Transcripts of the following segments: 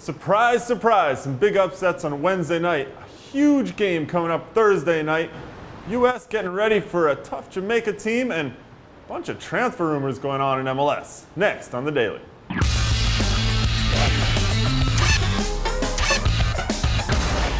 Surprise, surprise, some big upsets on Wednesday night. A huge game coming up Thursday night. US getting ready for a tough Jamaica team and a bunch of transfer rumors going on in MLS. Next on The Daily.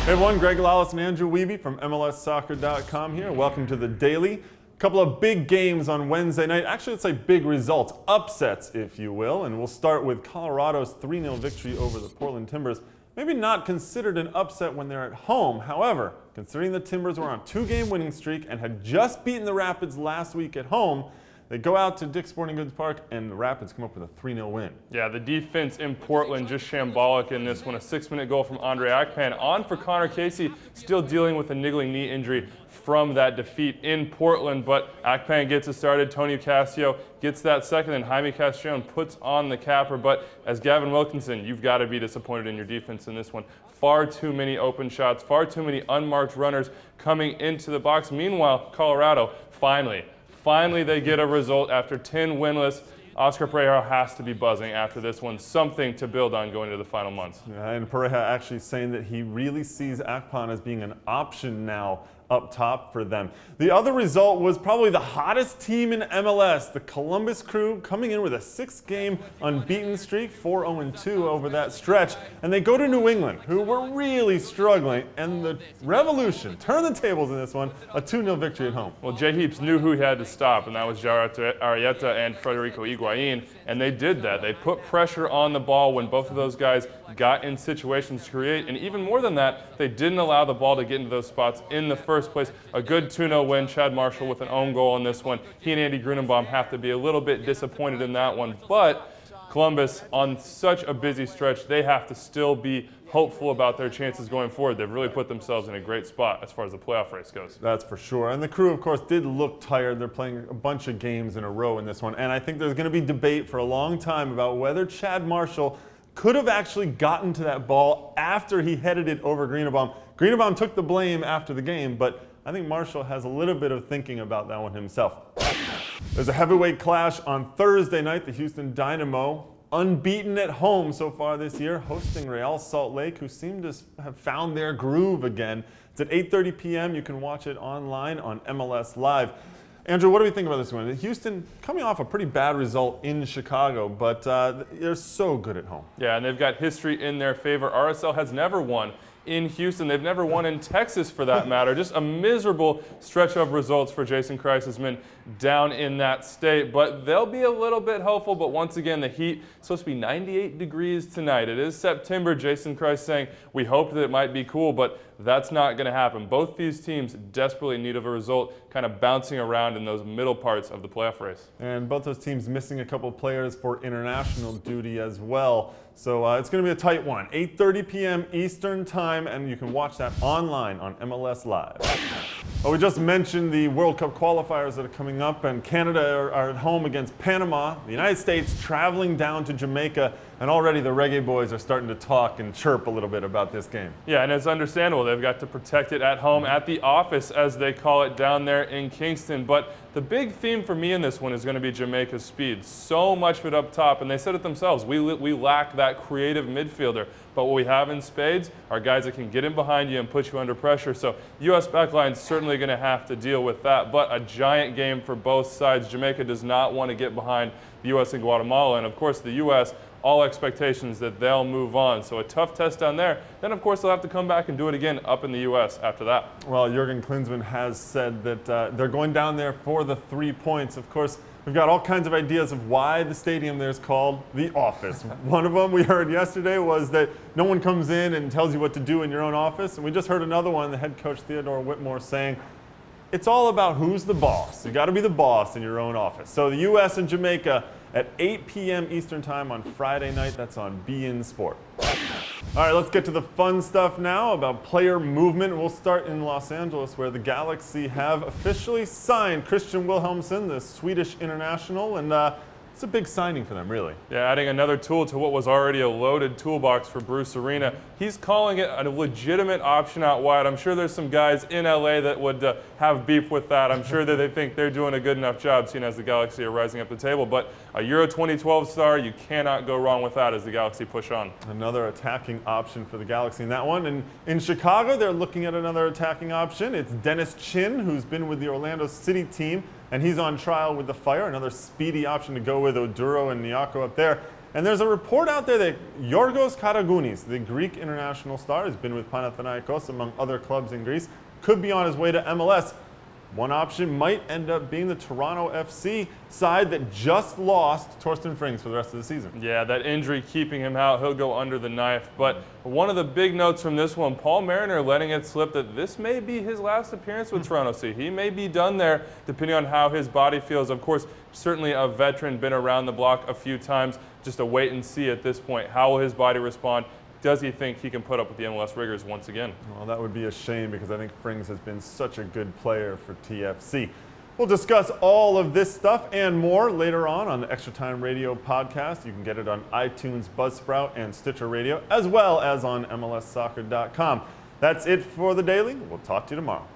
Hey everyone, Greg Lawless and Andrew Wiebe from MLSsoccer.com here. Welcome to The Daily. A couple of big games on Wednesday night. Actually, it's like big results, upsets if you will. And we'll start with Colorado's 3-0 victory over the Portland Timbers. Maybe not considered an upset when they're at home. However, considering the Timbers were on a 2-game winning streak and had just beaten the Rapids last week at home, they go out to Dick's Sporting Goods Park and the Rapids come up with a 3-0 win. Yeah, the defense in Portland just shambolic in this one. A 6-minute goal from Andre Akpan on for Connor Casey, still dealing with a niggling knee injury from that defeat in Portland. But Akpan gets it started. Tony Casio gets that second, and Jaime Castrillon puts on the capper. But as Gavin Wilkinson, you've got to be disappointed in your defense in this one. Far too many open shots, far too many unmarked runners coming into the box. Meanwhile, Colorado Finally, they get a result after 10 winless. Oscar Pareja has to be buzzing after this one. Something to build on going into the final months. Yeah, and Pareja actually saying that he really sees Akpan as being an option now up top for them. The other result was probably the hottest team in MLS, the Columbus Crew, coming in with a 6-game unbeaten streak, 4-0-2 over that stretch. And they go to New England, who were really struggling, and the Revolution turned the tables in this one, a 2-0 victory at home. Well, Jay Heaps knew who he had to stop, and that was Jair Arrieta and Federico Higuain, and they did that. They put pressure on the ball when both of those guys got in situations to create, and even more than that, they didn't allow the ball to get into those spots in the first place. A good 2-0 win. Chad Marshall with an own goal in this one. He and Andy Grunenbaum have to be a little bit disappointed in that one, but Columbus, on such a busy stretch, they have to still be hopeful about their chances going forward. They've really put themselves in a great spot as far as the playoff race goes. That's for sure. And the Crew, of course, did look tired. They're playing a bunch of games in a row in this one. And I think there's going to be debate for a long time about whether Chad Marshall could have actually gotten to that ball after he headed it over Grunenbaum. Grunenbaum took the blame after the game, but I think Marshall has a little bit of thinking about that one himself. There's a heavyweight clash on Thursday night. The Houston Dynamo, unbeaten at home so far this year, hosting Real Salt Lake, who seem to have found their groove again. It's at 8:30 p.m. You can watch it online on MLS Live. Andrew, what do we think about this one? Houston coming off a pretty bad result in Chicago, but they're so good at home. Yeah, and they've got history in their favor. RSL has never won in Houston. They've never won in Texas, for that matter. Just a miserable stretch of results for Jason Kreis's men down in that state. But they'll be a little bit hopeful. But once again, the heat is supposed to be 98 degrees tonight. It is September. Jason Kreis saying we hoped that it might be cool, but that's not going to happen. Both these teams desperately in need of a result, kind of bouncing around in those middle parts of the playoff race. And both those teams missing a couple of players for international duty as well. So it's going to be a tight one. 8:30 p.m. Eastern Time, and you can watch that online on MLS Live. Well, we just mentioned the World Cup qualifiers that are coming up, and Canada are at home against Panama. The United States traveling down to Jamaica, and already the Reggae Boys are starting to talk and chirp a little bit about this game. Yeah, and it's understandable. They've got to protect it at home, at the office, as they call it, down there in Kingston. But the big theme for me in this one is going to be Jamaica's speed. So much of it up top, and they said it themselves. We lack that creative midfielder. But what we have in spades are guys that can get in behind you and put you under pressure. So U.S. backline is certainly going to have to deal with that. But a giant game for both sides. Jamaica does not want to get behind the U.S. and Guatemala. And of course, the U.S., all expectations that they'll move on. So a tough test down there. Then, of course, they'll have to come back and do it again up in the U.S. after that. Well, Jurgen Klinsmann has said that they're going down there for the 3 points. Of course, we've got all kinds of ideas of why the stadium there is called the office. One of them we heard yesterday was that no one comes in and tells you what to do in your own office. And we just heard another one, the head coach Theodore Whitmore saying, it's all about who's the boss. You got to be the boss in your own office. So the U.S. and Jamaica at 8 p.m. Eastern Time on Friday night. That's on beIN Sport. All right, let's get to the fun stuff now about player movement. We'll start in Los Angeles, where the Galaxy have officially signed Christian Wilhelmsson, the Swedish international. And It's a big signing for them, really. Yeah, adding another tool to what was already a loaded toolbox for Bruce Arena. He's calling it a legitimate option out wide. I'm sure there's some guys in LA that would have beef with that. I'm sure that they think they're doing a good enough job, seeing as the Galaxy are rising up the table. But a Euro 2012 star, you cannot go wrong with that as the Galaxy push on. Another attacking option for the Galaxy in that one. And in Chicago, they're looking at another attacking option. It's Dennis Chin, who's been with the Orlando City team, and he's on trial with the Fire. Another speedy option to go with Oduro and Nyako up there. And there's a report out there that Yorgos Karagounis, the Greek international star, has been with Panathinaikos among other clubs in Greece, could be on his way to MLS. One option might end up being the Toronto FC side that just lost Torsten Frings for the rest of the season. Yeah, that injury keeping him out. He'll go under the knife. But one of the big notes from this one, Paul Mariner letting it slip that this may be his last appearance with Toronto FC. He may be done there depending on how his body feels. Of course, certainly a veteran, been around the block a few times. Just a wait and see at this point. How will his body respond? Does he think he can put up with the MLS rigors once again? Well, that would be a shame because I think Frings has been such a good player for TFC. We'll discuss all of this stuff and more later on the Extra Time Radio podcast. You can get it on iTunes, Buzzsprout, and Stitcher Radio, as well as on MLSsoccer.com. That's it for the Daily. We'll talk to you tomorrow.